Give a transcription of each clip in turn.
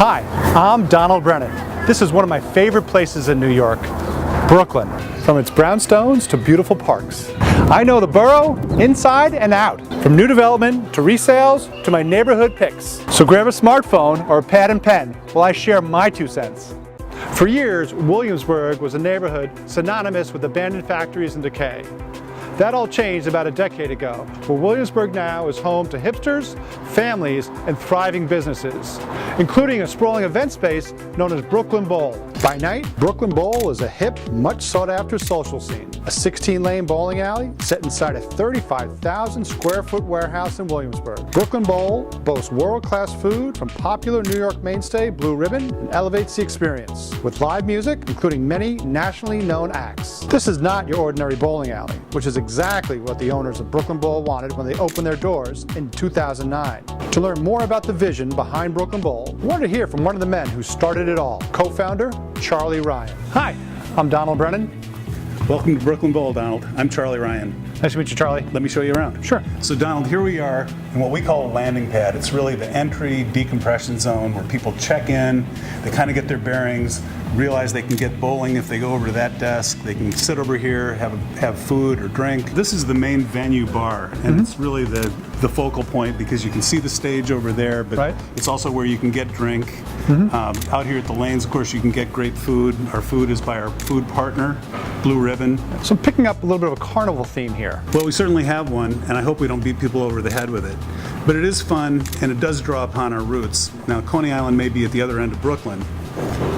Hi, I'm Donald Brennan. This is one of my favorite places in New York, Brooklyn. From its brownstones to beautiful parks. I know the borough inside and out, from new development to resales to my neighborhood picks. So grab a smartphone or a pad and pen while I share my 2 cents. For years, Williamsburg was a neighborhood synonymous with abandoned factories and decay. That all changed about a decade ago, where Williamsburg now is home to hipsters, families, and thriving businesses, including a sprawling event space known as Brooklyn Bowl. By night, Brooklyn Bowl is a hip, much sought after social scene. A 16-lane bowling alley set inside a 35,000 square foot warehouse in Williamsburg. Brooklyn Bowl boasts world-class food from popular New York mainstay Blue Ribbon and elevates the experience, with live music including many nationally known acts. This is not your ordinary bowling alley, which is exactly what the owners of Brooklyn Bowl wanted when they opened their doors in 2009. To learn more about the vision behind Brooklyn Bowl, I wanted to hear from one of the men who started it all, co-founder Charlie Ryan. Hi, I'm Donald Brennan. Welcome to Brooklyn Bowl, Donald. I'm Charlie Ryan. Nice to meet you, Charlie. Let me show you around. Sure. So Donald, here we are in what we call a landing pad. It's really the entry decompression zone where people check in, they kind of get their bearings, realize they can get bowling if they go over to that desk, they can sit over here, have food or drink. This is the main venue bar, and it's really the focal point because you can see the stage over there, but it's also where you can get drink. Out here at the lanes, of course, you can get great food. Our food is by our food partner, Blue Ribbon. So I'm picking up a little bit of a carnival theme here. Well, we certainly have one, and I hope we don't beat people over the head with it. But it is fun, and it does draw upon our roots. Now, Coney Island may be at the other end of Brooklyn,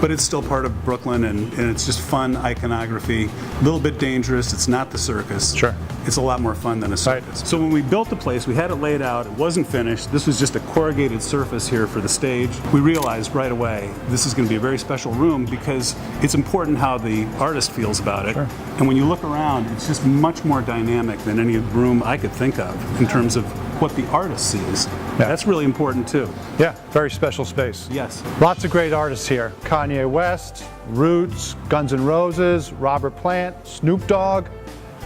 but it's still part of Brooklyn, and it's just fun iconography. A little bit dangerous. It's not the circus. Sure. It's a lot more fun than a circus. So when we built the place, we had it laid out. It wasn't finished. This was just a corrugated surface here for the stage. We realized right away this is going to be a very special room because it's important how the artist feels about it. Sure. And when you look around, it's just much more dynamic than any room I could think of in terms of what the artist sees. Yeah. That's really important too. Yeah, very special space. Yes. Lots of great artists here. Kanye West, Roots, Guns N' Roses, Robert Plant, Snoop Dogg.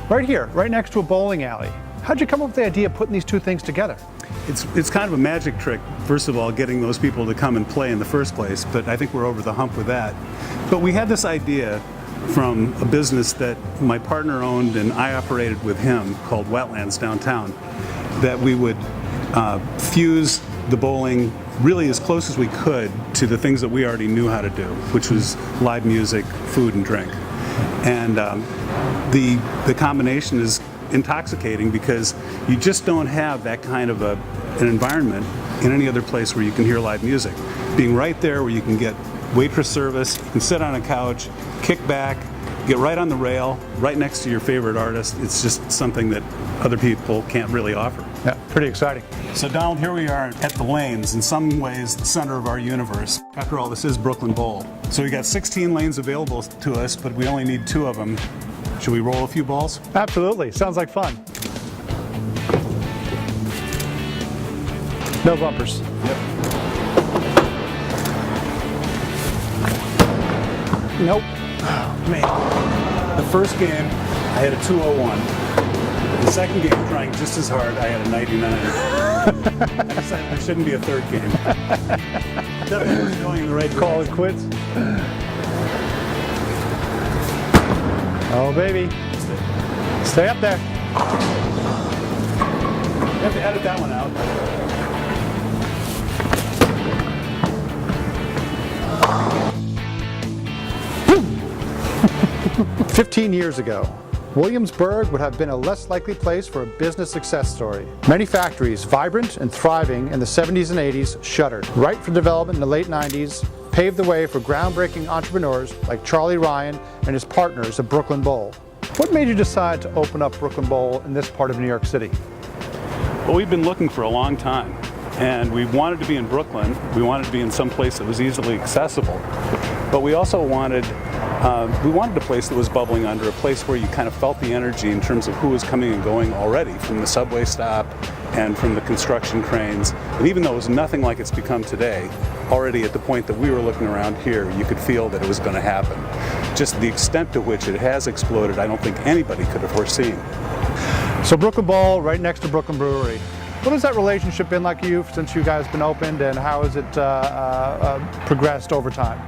Right here, right next to a bowling alley. How'd you come up with the idea of putting these two things together? It's kind of a magic trick, first of all, getting those people to come and play in the first place, but I think we're over the hump with that. But we had this idea from a business that my partner owned and I operated with him called Wetlands downtown, that we would fuse the bowling really as close as we could to the things that we already knew how to do, which was live music, food, and drink. And the combination is intoxicating because you just don't have that kind of an environment in any other place where you can hear live music. Being right there where you can get waitress service, you can sit on a couch, kick back, get right on the rail, right next to your favorite artist. It's just something that other people can't really offer. Yeah, pretty exciting. So Donald, here we are at the lanes, in some ways the center of our universe. After all, this is Brooklyn Bowl. So we got 16 lanes available to us, but we only need 2 of them. Should we roll a few balls? Absolutely, sounds like fun. No bumpers. Yep. Nope. Oh, man. The first game, I had a 201. The second game, trying just as hard, I had a 99. I decided there shouldn't be a third game. Definitely was going in the right direction. Call it quits. Oh, baby. Stay up there. You have to edit that one out. 15 years ago, Williamsburg would have been a less likely place for a business success story. Many factories, vibrant and thriving in the 70s and 80s, shuttered. Right from development in the late 90s, paved the way for groundbreaking entrepreneurs like Charlie Ryan and his partners at Brooklyn Bowl. What made you decide to open up Brooklyn Bowl in this part of New York City? Well, we've been looking for a long time, and we wanted to be in Brooklyn. We wanted to be in some place that was easily accessible, but we also wanted a place that was bubbling under, a place where you kind of felt the energy in terms of who was coming and going already from the subway stop and from the construction cranes. And even though it was nothing like it's become today, already at the point that we were looking around here, you could feel that it was going to happen. Just the extent to which it has exploded, I don't think anybody could have foreseen. So Brooklyn Bowl, right next to Brooklyn Brewery. What has that relationship been like for you since you guys been opened, and how has it progressed over time?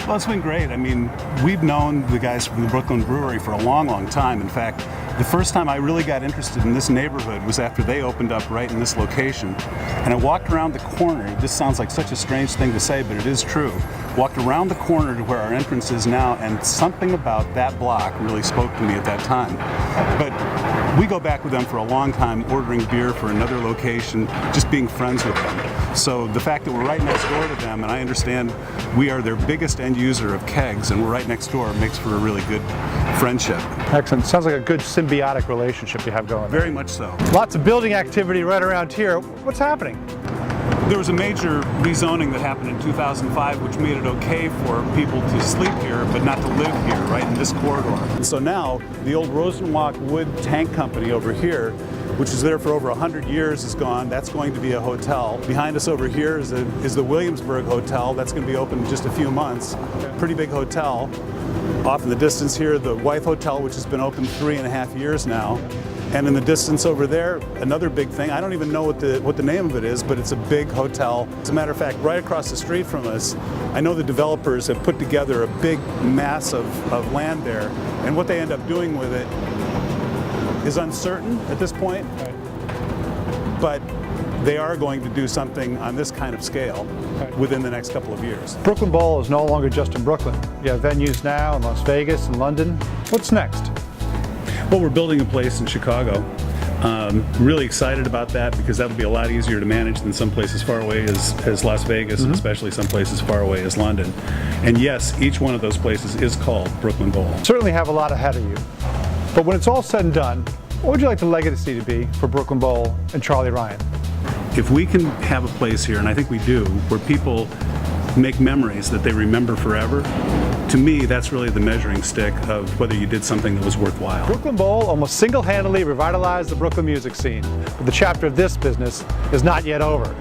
Well, it's been great. I mean, we've known the guys from the Brooklyn Brewery for a long, long time. In fact, the first time I really got interested in this neighborhood was after they opened up right in this location. And I walked around the corner. This sounds like such a strange thing to say, but it is true. Walked around the corner to where our entrance is now, and something about that block really spoke to me at that time. But we go back with them for a long time, ordering beer for another location, just being friends with them. So the fact that we're right next door to them, and I understand we are their biggest end user of kegs, and we're right next door, makes for a really good friendship. Excellent. Sounds like a good symbiotic relationship you have going. Very much so. Lots of building activity right around here. What's happening? There was a major rezoning that happened in 2005, which made it okay for people to sleep here, but not to live here, right in this corridor. And so now, the old Rosenwalk Wood Tank Company over here, which is there for over 100 years, is gone. That's going to be a hotel. Behind us over here is the Williamsburg Hotel. That's going to be open in just a few months. Pretty big hotel. Off in the distance here, the Wythe Hotel, which has been open 3.5 years now. And in the distance over there, another big thing. I don't even know what the name of it is, but it's a big hotel. As a matter of fact, right across the street from us, I know the developers have put together a big mass of land there. And what they end up doing with it is uncertain at this point. But they are going to do something on this kind of scale within the next couple of years. Brooklyn Bowl is no longer just in Brooklyn. You have venues now in Las Vegas and London. What's next? Well, we're building a place in Chicago. Really excited about that because that'll be a lot easier to manage than some places far away as Las Vegas, and especially some places far away as London. And yes, each one of those places is called Brooklyn Bowl. Certainly have a lot ahead of you. But when it's all said and done, what would you like the legacy to be for Brooklyn Bowl and Charlie Ryan? If we can have a place here, and I think we do, where people make memories that they remember forever, to me, that's really the measuring stick of whether you did something that was worthwhile. Brooklyn Bowl almost single-handedly revitalized the Brooklyn music scene, but the chapter of this business is not yet over.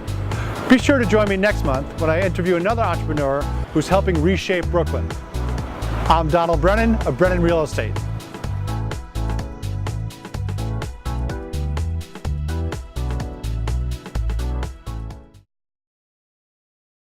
Be sure to join me next month when I interview another entrepreneur who's helping reshape Brooklyn. I'm Donald Brennan of Brennan Real Estate.